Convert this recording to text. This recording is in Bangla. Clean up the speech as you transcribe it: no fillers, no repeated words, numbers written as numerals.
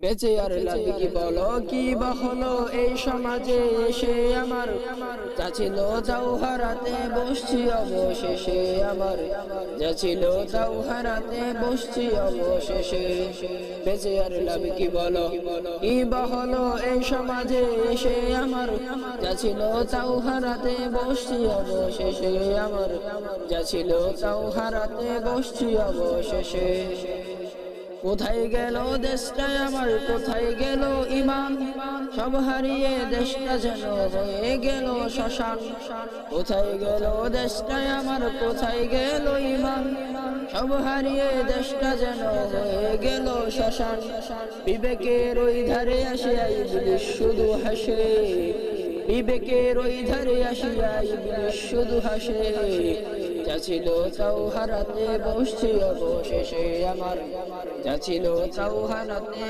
বেঁচে আর লাভ কি বলো, কি বা হলো এই সমাজে এসে আমার, যা ছিল তাও হারাতে বসছি অবশেষে আমার, যা ছিল তাও হারাতে বসছি অবশেষে। বেঁচে আর লাভ কি বলো, কি বা হলো এই সমাজে এসে আমার, যা ছিল তাও হারাতে বসছি অবশেষে আমার, যা ছিল তাও হারাতে বসছি অবশেষে। কোথায় গেল দেশটা আমার, কোথায় গেল ইমান, সব হারিয়ে দেশটা যেন হয়ে গেল শ্মশান। কোথায় গেল দেশটা আমার, কোথায় গেল ইমান, সব হারিয়ে দেশটা যেন হয়ে গেল শ্মশান। বিবেকের ওই ধারে আসিয়া ইবলিস শুধু হাসে, বিবেকের ওই ধারে আসিয়া ইবলিস শুধু হাসে, যা ছিল তাও হারাতে বসছি অবশেষে আমার, যা ছিল তাও হারাতে